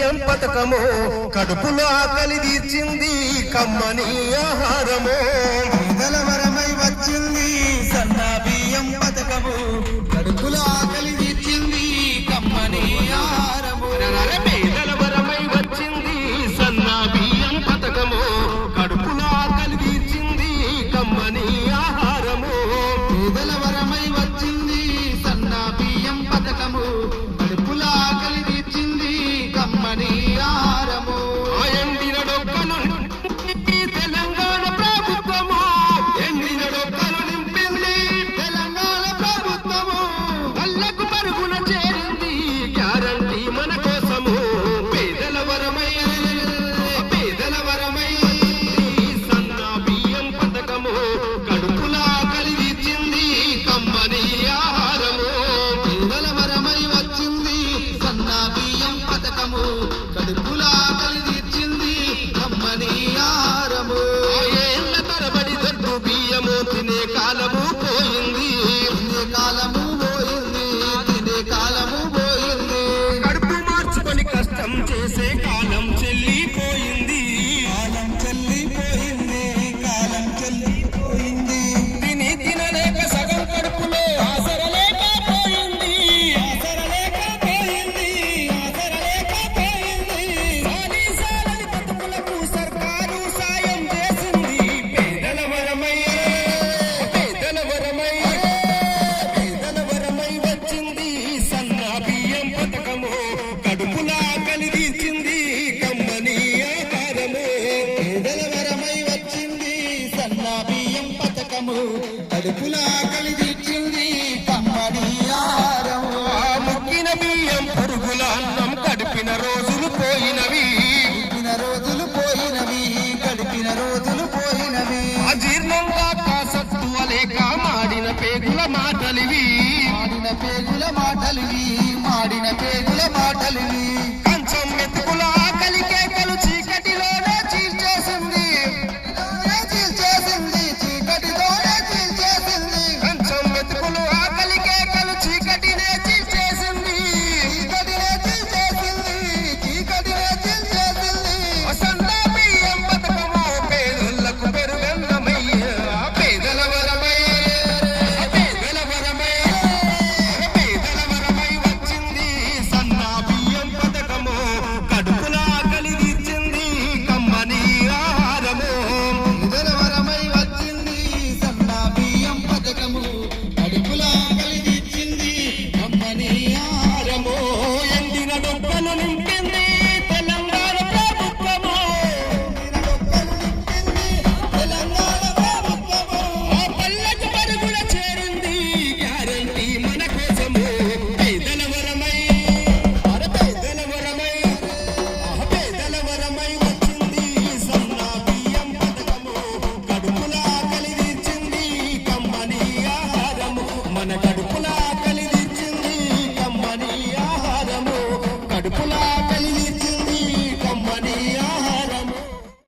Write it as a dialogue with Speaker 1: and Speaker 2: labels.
Speaker 1: బియ్యం పథకము కడుపులో ఆకలి తీర్చింది కమ్మని ఆహారము.
Speaker 2: పేదల వరమై వచ్చింది సన్న బియ్యం పథకము కడుపులో ఆకలి తీర్చింది కమ్మని ఆహారము.
Speaker 1: పేదల వరమై వచ్చింది సన్న బియ్యం పథకము కడుపులో ఆకలి తీర్చింది కమ్మని ఆహారము.
Speaker 2: పేదల వరమై వచ్చింది సన్న బియ్యం పథకము కడుపులో ఆకలి తీర్చింది కమ్మని ఆహారము.
Speaker 1: ఎండిన డొక్కలు తెలంగాణ ప్రభుత్వము ఎండిన డొక్కలు నింపింది
Speaker 2: తెలంగాణ ప్రభుత్వము
Speaker 1: కళ్ళకు పరుగున చేరింది గ్యారంటీ మన కోసము. పేదల వరమై సన్న బియ్యం పథకము కడుపుల ఆకలి తీర్చింది కమ్మని ఆహారము.
Speaker 2: పేదల వరమై వచ్చింది సన్న బియ్యం పథకము కడుపులో ఆకలి తీర్చింది కమ్మని ఆహారము.
Speaker 1: ఏళ్ల తరబడి దొడ్డు బియ్యము తినే కాలము పోయింది.
Speaker 2: తినే కాలము పోయింది, తినే కాలము పోయింది.
Speaker 1: కడుపు మార్చుకొని కష్టం చేసే కాలం చెల్లిపోయింది.
Speaker 2: కాలం చెల్లిపోయింది, కాలం చెల్లిపోయింది.
Speaker 1: తినలేక సగం కడుపులో ఆసరలేకపోయింది.
Speaker 2: ఆసరలేకపోయింది, ఆసరలేకపోయింది.
Speaker 1: సాలి బతుకులకు సర్కారు సాయం చేసింది. పేదల వరమై వచ్చింది సన్న బియ్యం పథకము కడుపుల ఆకలి తీర్చింది కమ్మని ఆహారము.
Speaker 2: పేదల వరమై వచ్చింది సన్న బియ్యం పథకము కడుపులో ఆకలి తీర్చింది కమ్మని ఆహారము.
Speaker 1: ఆ ముక్కిన బియ్యం పురుగుల అన్నం గడిపిన రోజులు పోయినవి.
Speaker 2: గడిపిన రోజులు పోయినవి, గడిపిన రోజులు పోయినవి.
Speaker 1: అజీర్ణంగా కాసత్తువ లేక మాడిన పేగుల మాటలివి.
Speaker 2: మాడిన పేగుల మాటలివి, మాడిన పేగుల మాటలివి.